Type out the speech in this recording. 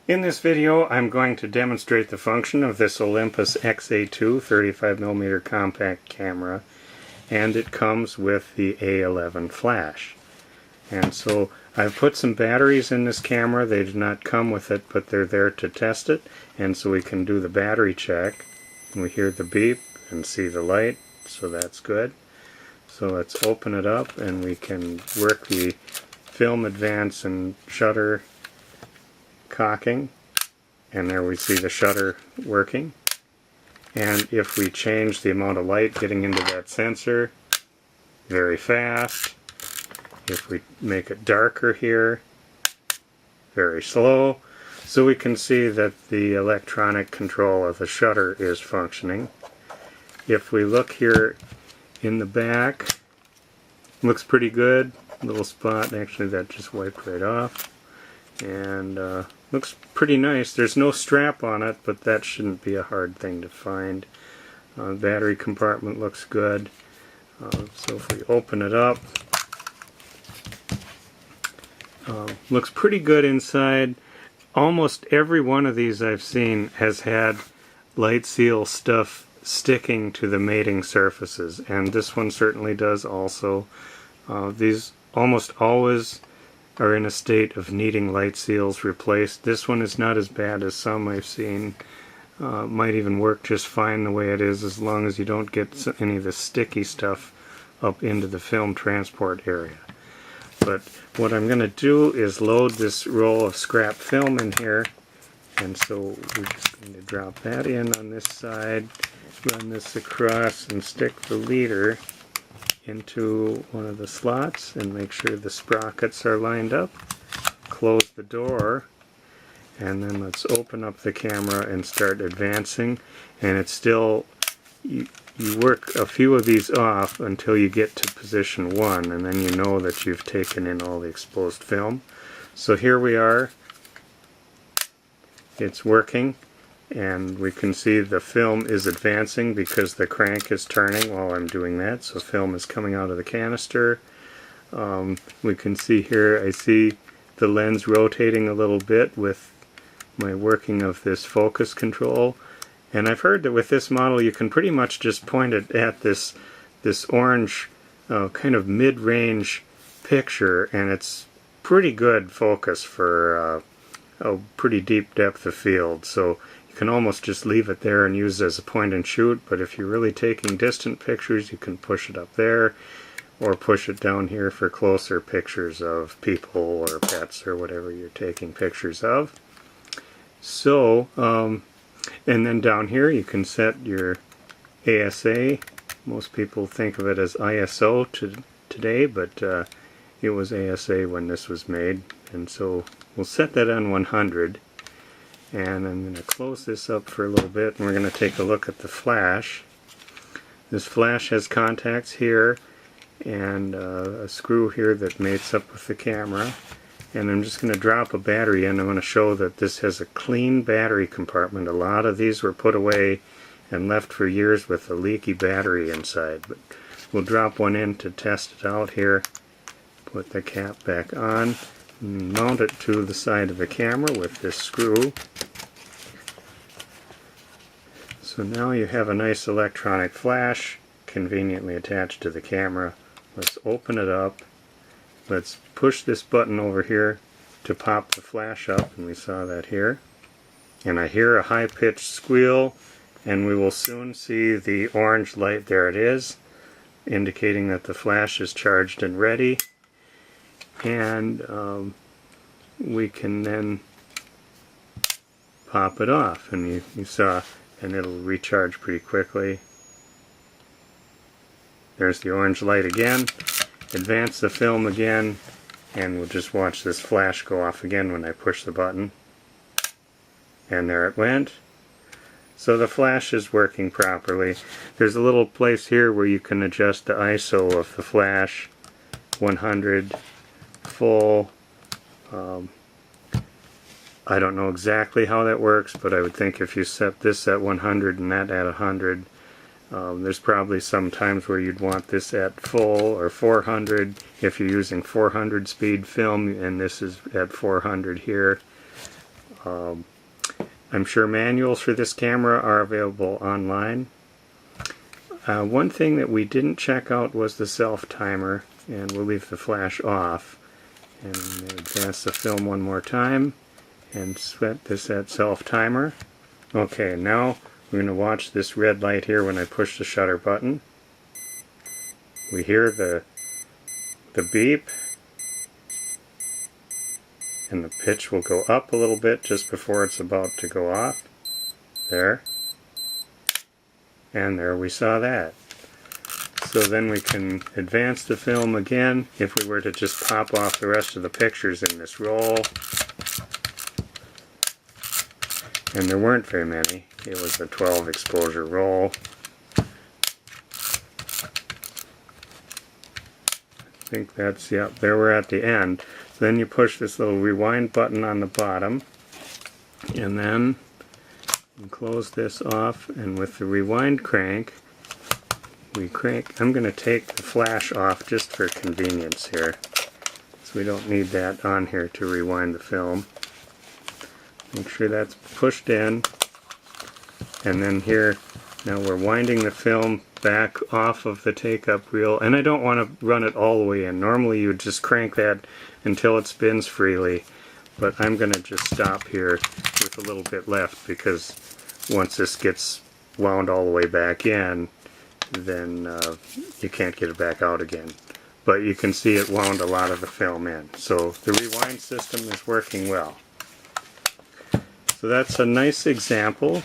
In this video, I'm going to demonstrate the function of this Olympus XA2 35mm compact camera, and it comes with the A11 flash. And so I've put some batteries in this camera. They do not come with it, but they're there to test it, and so we can do the battery check. And we hear the beep and see the light, so that's good. So let's open it up and we can work the film advance and shutter cocking, and there we see the shutter working. And if we change the amount of light getting into that sensor, very fast. If we make it darker here, very slow. So we can see that the electronic control of the shutter is functioning. If we look here in the back, looks pretty good. Little spot, actually that just wiped right off. And looks pretty nice. There's no strap on it, but that shouldn't be a hard thing to find. Battery compartment looks good. So if we open it up, looks pretty good inside. Almost every one of these I've seen has had light seal stuff sticking to the mating surfaces, and this one certainly does also. These almost always are in a state of needing light seals replaced. This one is not as bad as some I've seen. Might even work just fine the way it is, as long as you don't get any of the sticky stuff up into the film transport area. But what I'm going to do is load this roll of scrap film in here, and so we're just going to drop that in on this side, run this across, and stick the leader into one of the slots and make sure the sprockets are lined up. Close the door, and then let's open up the camera and start advancing. And it's still, you work a few of these off until you get to position 1, and then you know that you've taken in all the exposed film. So here we are. It's working, and we can see the film is advancing because the crank is turning while I'm doing that, so film is coming out of the canister. We can see here, I see the lens rotating a little bit with my working of this focus control. And I've heard that with this model you can pretty much just point it at this orange kind of mid-range picture, and it's pretty good focus for a pretty deep depth of field. So you can almost just leave it there and use it as a point and shoot, but if you're really taking distant pictures, you can push it up there or push it down here for closer pictures of people or pets or whatever you're taking pictures of. So, and then down here you can set your ASA. Most people think of it as ISO today, but it was ASA when this was made, and so we'll set that on 100. And I'm going to close this up for a little bit, and we're going to take a look at the flash. This flash has contacts here and a screw here that mates up with the camera. And I'm just going to drop a battery in. I'm going to show that this has a clean battery compartment. A lot of these were put away and left for years with a leaky battery inside. But we'll drop one in to test it out here. Put the cap back on. Mount it to the side of the camera with this screw. So now you have a nice electronic flash conveniently attached to the camera. Let's open it up. Let's push this button over here to pop the flash up, and we saw that here. And I hear a high-pitched squeal, and we will soon see the orange light. There it is, indicating that the flash is charged and ready. And we can then pop it off, and you saw, and it'll recharge pretty quickly. There's the orange light again. Advance the film again, and we'll just watch this flash go off again when I push the button. And there it went. So the flash is working properly. There's a little place here where you can adjust the ISO of the flash. 100, full. I don't know exactly how that works, but I would think if you set this at 100 and that at 100, there's probably some times where you'd want this at full or 400 if you're using 400 speed film, and this is at 400 here. I'm sure manuals for this camera are available online. One thing that we didn't check out was the self timer, and we'll leave the flash off and advance the film one more time and set this at self timer. Okay, now we're going to watch this red light here when I push the shutter button. We hear the beep, and the pitch will go up a little bit just before it's about to go off. There. And there we saw that. So then we can advance the film again if we were to just pop off the rest of the pictures in this roll. And there weren't very many. It was a 12 exposure roll. I think that's, yep, there we're at the end. Then you push this little rewind button on the bottom, and then you close this off, and with the rewind crank, we crank. I'm going to take the flash off just for convenience here, so we don't need that on here to rewind the film. Make sure that's pushed in, and then here, now we're winding the film back off of the take-up reel, and I don't want to run it all the way in. Normally you would just crank that until it spins freely, but I'm going to just stop here with a little bit left, because once this gets wound all the way back in, then you can't get it back out again. But you can see it wound a lot of the film in. So the rewind system is working well. So that's a nice example